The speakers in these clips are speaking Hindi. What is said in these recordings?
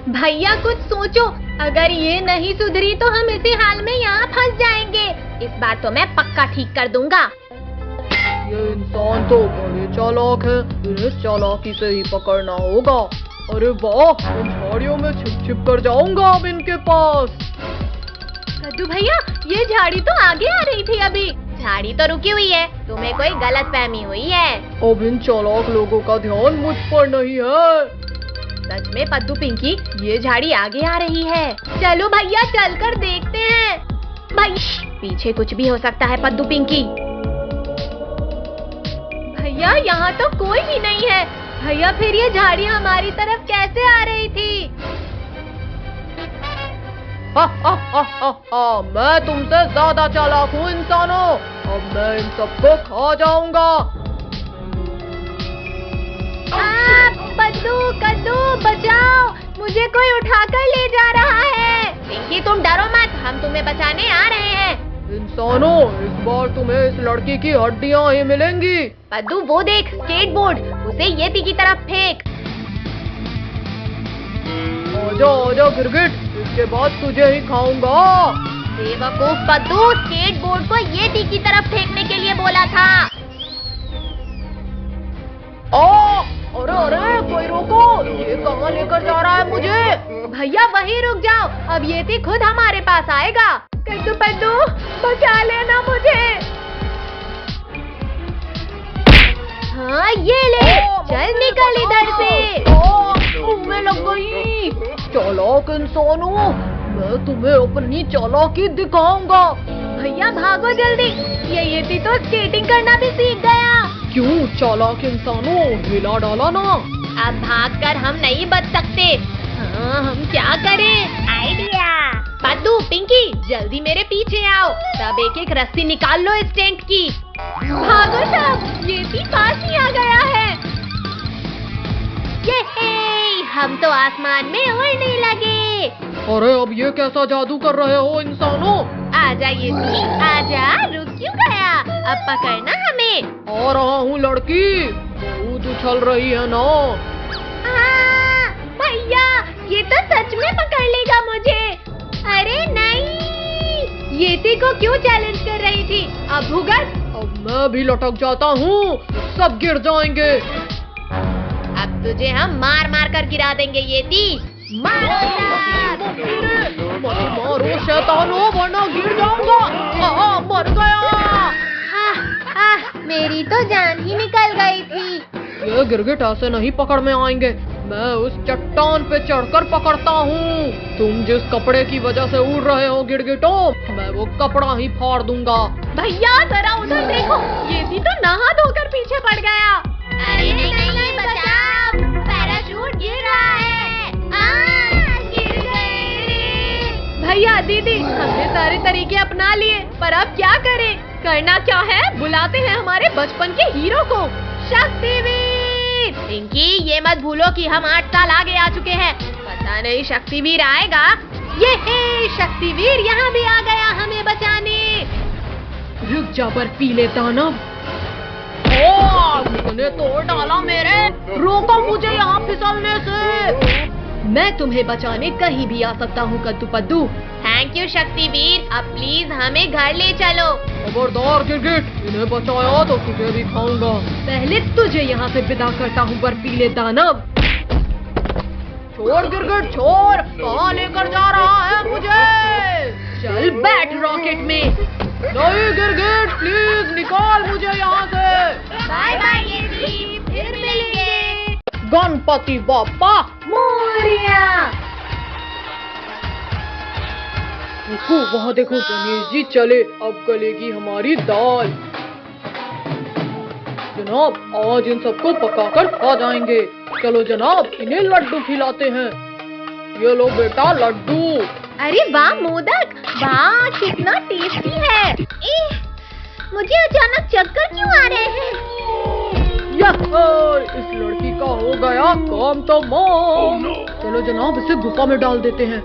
भैया कुछ सोचो, अगर ये नहीं सुधरी तो हम इसी हाल में यहाँ फंस जाएंगे। इस बार तो मैं पक्का ठीक कर दूंगा। ये इंसान तो बड़े चालाक है, इन्हें चालाकी से ही पकड़ना होगा। अरे वाह, इन झाड़ियों में छिप छिप कर जाऊंगा अब इनके पास। कद्दू भैया, ये झाड़ी तो आगे आ रही थी अभी। झाड़ी तो रुकी हुई है, तुम्हें कोई गलतफहमी हुई है। अब इन चालाक लोगों का ध्यान मुझ पर नहीं है। सच में पद्दू पिंकी, ये झाड़ी आगे आ रही है। चलो भैया, चलकर देखते हैं। भाई पीछे कुछ भी हो सकता है पद्दू पिंकी। भैया यहाँ तो कोई भी नहीं है। भैया फिर ये झाड़ी हमारी तरफ कैसे आ रही थी? मैं तुमसे ज्यादा चालाक हूँ इंसानों। अब मैं इन सबको खा जाऊंगा। पद्दू, कद्दू बचाओ, मुझे कोई उठाकर ले जा रहा है। पिंकी तुम डरो मत, हम तुम्हें बचाने आ रहे हैं। इंसानों, इस बार तुम्हें इस लड़की की हड्डियाँ ही मिलेंगी। पद्दू वो देख, स्केटबोर्ड, उसे येती की तरफ फेंक। आजा आजा गिरगिट, इसके बाद तुझे ही खाऊंगा। बेवकूफ पद्दू, स्केटबोर्ड को येती की तरफ फेंकने के लिए बोला था। अरे अरे, कोई रोको, ये कहाँ लेकर जा रहा है मुझे? भैया वहीं रुक जाओ, अब येती खुद हमारे पास आएगा। कद्दू पद्दू, बचा लेना मुझे। हाँ ये ले, चल निकल इधर से। तुम्हें लग गई। चालाक इंसानों, मैं तुम्हें अपनी चालाकी दिखाऊंगा। भैया भागो जल्दी, ये येती तो स्केटिंग करना भी सीख गया। क्यों चालाक इंसानों, हिला डाला ना। अब भागकर हम नहीं बच सकते। हाँ, हम क्या करें? आइडिया। पद्दू पिंकी जल्दी मेरे पीछे आओ, सब एक एक रस्सी निकाल लो इस टेंट की। भागो सब, येती पास ही आ गया है। ये हम तो आसमान में उड़ने लगे। अरे अब ये कैसा जादू कर रहे हो इंसानों? आजा येती, आजा, रुक क्यों गया? अब पकड़ना हमें। आ रहा हूँ लड़की, बहुत उछल रही है ना। भैया ये तो सच में पकड़ लेगा मुझे। अरे नहीं, येती को क्यों चैलेंज कर रही थी? अब भुगत। अब मैं भी लटक जाता हूँ, सब गिर जाएंगे। अब तुझे हम मार मार कर गिरा देंगे येती। मारो शैतानो, वरना गिर जाऊंगा। मर गया। मेरी तो जान ही निकल गई थी। ये गिरगिट ऐसे नहीं पकड़ में आएंगे, मैं उस चट्टान पे चढ़कर पकड़ता हूँ। तुम जिस कपड़े की वजह से उड़ रहे हो गिरगिटों, मैं वो कपड़ा ही फाड़ दूंगा। भैया जरा उधर देखो, येती तो नहा धोकर पीछे पड़ गया। अरे नहीं, बचाओ, पैराशूट गिर रहा है। गिर गए। भैया दीदी, हमने सारे तरीके अपना लिए, पर अब क्या करें? करना क्या है? बुलाते हैं हमारे बचपन के हीरो को, शक्तिवीर। पिंकी ये मत भूलो कि हम 8 साल आगे आ चुके हैं। पता नहीं शक्तिवीर आएगा। ये शक्तिवीर यहाँ भी आ गया हमें बचाने। रुक जा बर्फीले दानव। तूने तोड़ डाला मेरे, रोको मुझे यहाँ फिसलने से। मैं तुम्हें बचाने कहीं भी आ सकता हूँ कद्दू पद्दू। थैंक यू शक्तिवीर, अब प्लीज हमें घर ले चलो। खबरदार गिरगिट, इन्हें बचाया तो तुझे भी खाऊंगा। पहले तुझे यहाँ से विदा करता हूँ बर्फीले दानव। छोड़ गिरगिट छोड़, कहाँ लेकर जा रहा है मुझे? चल बैठ रॉकेट में। नहीं गिरगिट, प्लीज निकाल मुझे यहाँ से। बाय बाय येती, फिर मिलेंगे। गणपति बाप्पा मोरिया। देखो वहाँ देखो, गणेश जी चले, अब गलेगी हमारी दाल। जनाब आज इन सबको पकाकर खा जाएंगे। चलो जनाब, इन्हें लड्डू खिलाते हैं। ये लो बेटा लड्डू। अरे वाह मोदक, वाह कितना टेस्टी है। मुझे अचानक चक्कर क्यों आ रहे हैं? इस लड़की का हो गया काम तमाम। चलो जनाब, इसे गुफा में डाल देते हैं।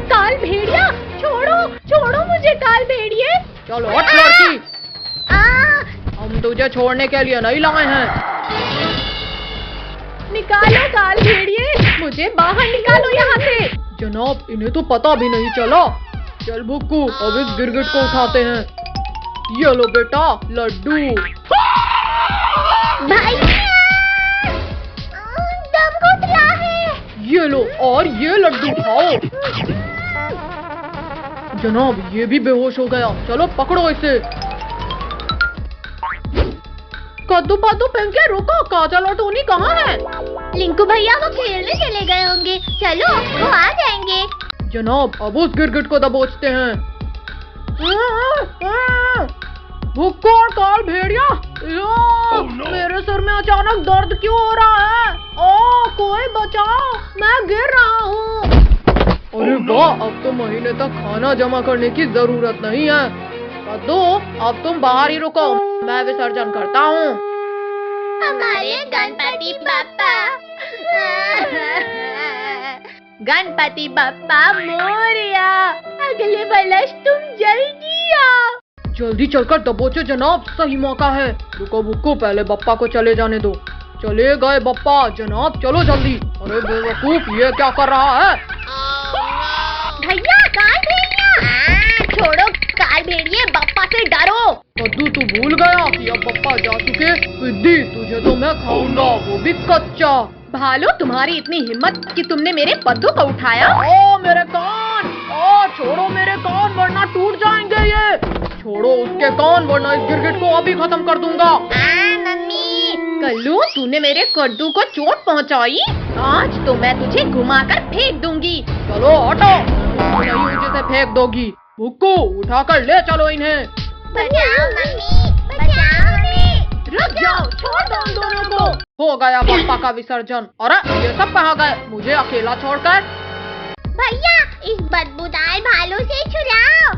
काल भेड़िया, छोड़ो छोड़ो मुझे काल भेड़िए। चलो हट लड़की, हम तुझे छोड़ने के लिए नहीं लाए हैं। निकालो काल भेड़िए, मुझे बाहर निकालो यहाँ से। जनाब इन्हें तो पता भी नहीं चला। चल बुक्कू अब इस गिरगिट को उठाते हैं। ये लो बेटा लड्डू। भैया दम घुट रहा है। ये लो और ये लड्डू खाओ। जनाब ये भी बेहोश हो गया। चलो पकड़ो इसे। कद्दू पादू पिंकी रुको, काजल और टोनी कहाँ है? लिंकू भैया वो खेलने चले गए होंगे, चलो वो आ जाएंगे। जनाब अब उस गिरगिट को दबोचते हैं। भुक्को और काल भेड़िया, मेरे सर में अचानक दर्द क्यों हो रहा है? ओ कोई बचाओ, मैं गिर रहा हूँ। अरे वाह, अब तो महीने तक खाना जमा करने की जरूरत नहीं है। कद्दू अब तुम बाहर ही रुको, मैं विसर्जन करता हूँ। हमारे गणपति बप्पा गणपति बप्पा मोरया, अगले वर्ष तुम जल्दी आओ। जल्दी चलकर दबोचो जनाब, सही मौका है। रुको बुक्कू पहले बप्पा को चले जाने दो। चले गए बप्पा। जनाब चलो जल्दी। अरे बेवकूफ ये क्या कर रहा है? भैया काल भेड़िया, छोड़ो काल भेड़िए, बप्पा से डरो। कद्दू तू भूल गया कि अब बप्पा जा चुके। सिद्धि तुझे तो मैं खाऊंगा, वो भी कच्चा। भालू तुम्हारी इतनी हिम्मत कि तुमने मेरे पद्दू को उठाया। ओ मेरे कान, ओ छोड़ो मेरे कान वरना टूट जाएंगे ये। छोड़ो उसके कान वरना इस गिरगिट को अभी खत्म कर दूंगा। मम्मी कल्लू तूने मेरे कद्दू को चोट पहुंचाई, आज तो मैं तुझे घुमाकर फेंक दूंगी। चलो हटो, नहीं मुझे से फेंक दोगी। बुक्कू उठाकर ले चलो इन्हें। बचाओ मम्मी, बचाओ हमें। रुक जाओ, छोड़ दो उन दोनों को। हो गया बप्पा का विसर्जन। अरे ये सब कहाँ गए, मुझे अकेला छोड़कर? भैया इस बदबूदार भालू से छुड़ाओ।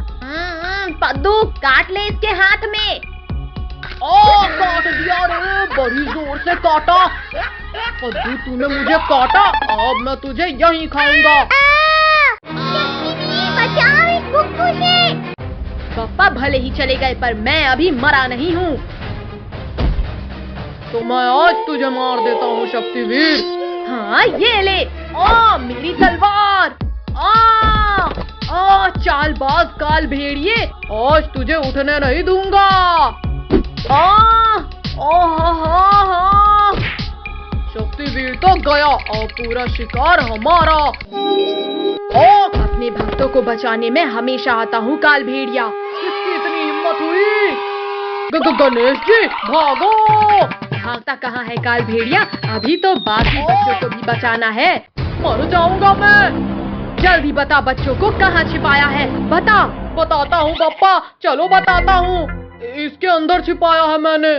पद्दू काट ले इसके हाथ में। ओ काट दिया रे, बड़ी जोर से काटा। पद्दू तूने मुझे काटा, अब मैं तुझे यहीं खाऊंगा। बचाओ इस बुक्कू से। बप्पा भले ही चले गए पर मैं अभी मरा नहीं हूँ। तो मैं आज तुझे मार देता हूँ शक्तिवीर। हाँ ये ले, ओ मेरी तलवार। चालबाज काल भेड़िए, आज तुझे उठने नहीं दूंगा। शक्तिवीर तो गया और पूरा शिकार हमारा। अपने भक्तों को बचाने में हमेशा आता हूँ काल भेड़िया। किसकी इतनी हिम्मत हुई? गणेश जी भागो। भागता कहाँ है काल भेड़िया, अभी तो बाकी बच्चों को भी बचाना है। मर जाऊंगा मैं। जल्दी बता बच्चों को कहाँ छिपाया है, बता। बताता हूँ बप्पा, चलो बताता हूँ। इसके अंदर छिपाया है मैंने।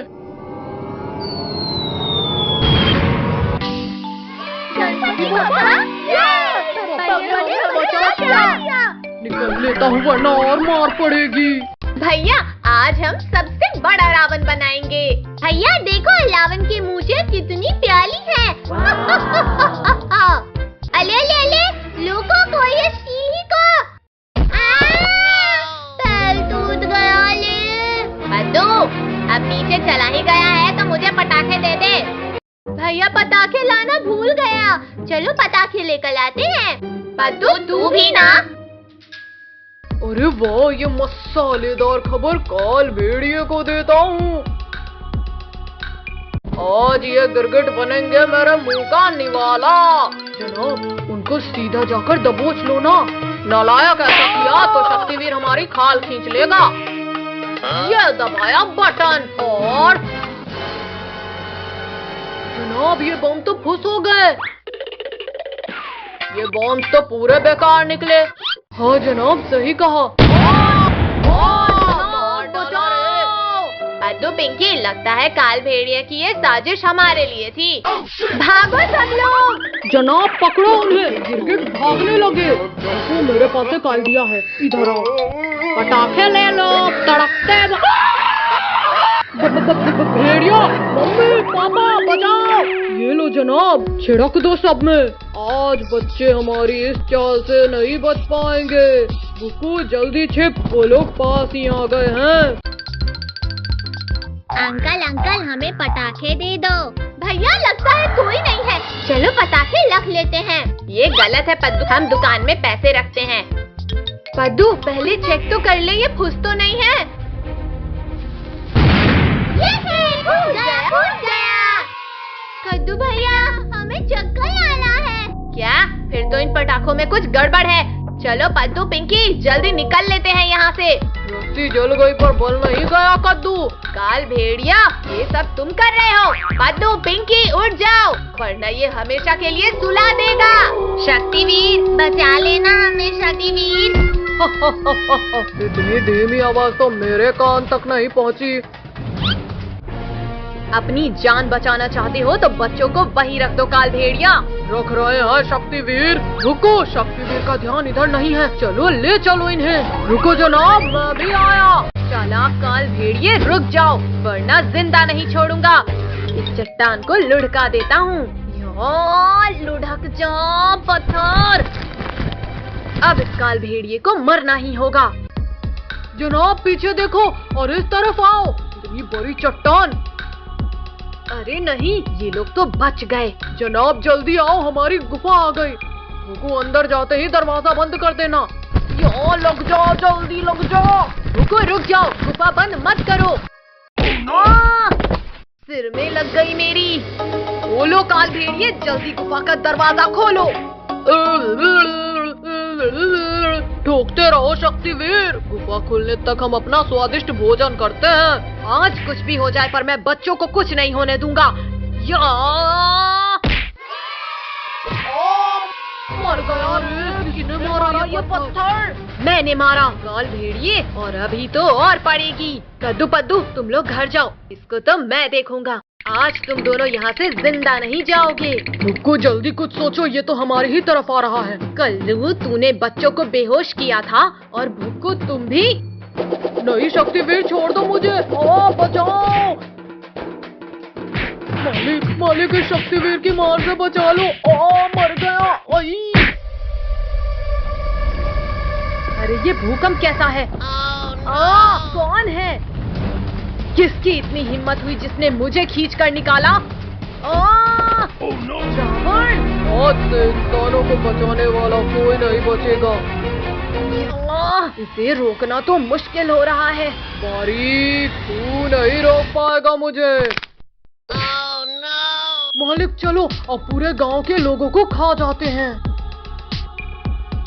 निकल लेता हूँ वरना और मार पड़ेगी। भैया आज हम सबसे बड़ा रावण बनाएंगे। भैया देखो रावण की मूछें कितनी प्यारी है। अले अले अले, लोगों को ये सीढ़ी को। पैर टूट गया ले। बद्दू अब नीचे चला ही गया है तो मुझे पटाखे दे दे। भैया पटाखे लाना भूल गया, चलो पटाखे लेकर आते हैं। बद्दू तू भी ना। अरे वाह, ये मसालेदार खबर काल भेड़िए को देता हूँ। आज ये गिरगिट बनेंगे मेरे मुंह का निवाला। जनाब उनको सीधा जाकर दबोच लो ना। नालायक ऐसा किया तो शक्तिवीर हमारी खाल खींच लेगा। ये दबाया बटन और जनाब ये बम तो फुस हो गए। ये बॉम्ब तो पूरे बेकार निकले। हाँ जनाब सही कहा। बद्दू पिंकी लगता है काल भेड़िया की ये साजिश हमारे लिए थी। भागो सब लोग। जनाब पकड़ो उन्हें, गिरगिट भागने लगे। देखो मेरे पास एक आइडिया है, इधर आओ। पटाखे ले लो, तड़कते भेड़िया, मम्मी पापा बचाओ। ये लो जनाब, छिड़क दो सब में। आज बच्चे हमारी इस चाल से नहीं बच पाएंगे। बुक्कू जल्दी छिप, वो लोग पास ही आ गए हैं। अंकल अंकल हमें पटाखे दे दो। भैया लगता है कोई नहीं है, ये गलत है पद्दू, हम दुकान में पैसे रखते हैं। पद्दू पहले चेक तो कर ले ये फुस तो नहीं है। फूट गया। कद्दू भैया हमें चक्कर आना है। क्या? फिर तो इन पटाखों में कुछ गड़बड़ है। चलो पद्दू पिंकी जल्दी निकल लेते हैं यहाँ से। रस्सी जल गई पर बल नहीं गया कद्दू। काल भेड़िया ये सब तुम कर रहे हो। पद्दू पिंकी उठ जाओ वरना ये हमेशा के लिए सुला देगा। शक्तिवीर बचा लेना हमें शक्तिवीर। इतनी धीमी आवाज तो मेरे कान तक नहीं पहुँची। अपनी जान बचाना चाहते हो तो बच्चों को वहीं रख दो काल भेड़िया। रख रहे हैं शक्तिवीर। रुको, शक्तिवीर का ध्यान इधर नहीं है। चलो ले चलो इन्हें। रुको जनाब मैं भी आया। चालाक काल भेड़िए रुक जाओ वरना जिंदा नहीं छोड़ूंगा। इस चट्टान को लुढ़का देता हूँ। लुढ़क जा पत्थर। अब इस काल भेड़िए को मरना ही होगा। जनाब पीछे देखो और इस तरफ आओ। इतनी बड़ी चट्टान। अरे नहीं ये लोग तो बच गए। जनाब जल्दी आओ हमारी गुफा आ गई। रुको अंदर जाते ही दरवाजा बंद कर देना। यहाँ लग जाओ जल्दी लग जाओ। रुक जाओ गुफा बंद मत करो। सिर में लग गई मेरी। खोलो काल भेड़िए जल्दी गुफा का दरवाजा खोलो। ठोकते रहो शक्तिवीर। गुफा खुलने तक हम अपना स्वादिष्ट भोजन करते हैं। आज कुछ भी हो जाए पर मैं बच्चों को कुछ नहीं होने दूंगा। मर गया रे। किसने मारा ये पत्थर? मैंने मारा काल भेड़िए और अभी तो और पड़ेगी। कद्दू पद्दू तुम लोग घर जाओ इसको तो मैं देखूंगा। आज तुम दोनों यहाँ से जिंदा नहीं जाओगे। मुक्कू जल्दी कुछ सोचो ये तो हमारी ही तरफ आ रहा है। कल्लू तूने बच्चों को बेहोश किया था और भुक्कू तुम भी। नहीं शक्तिवीर छोड़ दो मुझे। बचाओ मालिक इस शक्तिवीर की मार से बचा लो। मर गया। अरे ये भूकंप कैसा है? कौन है? किसकी इतनी हिम्मत हुई जिसने मुझे खींच कर निकाला? रावण! आज से इंसानों को बचाने वाला कोई नहीं बचेगा। इसे रोकना तो मुश्किल हो रहा है। बारीक तू नहीं रोक पाएगा मुझे। मालिक चलो अब पूरे गांव के लोगों को खा जाते हैं।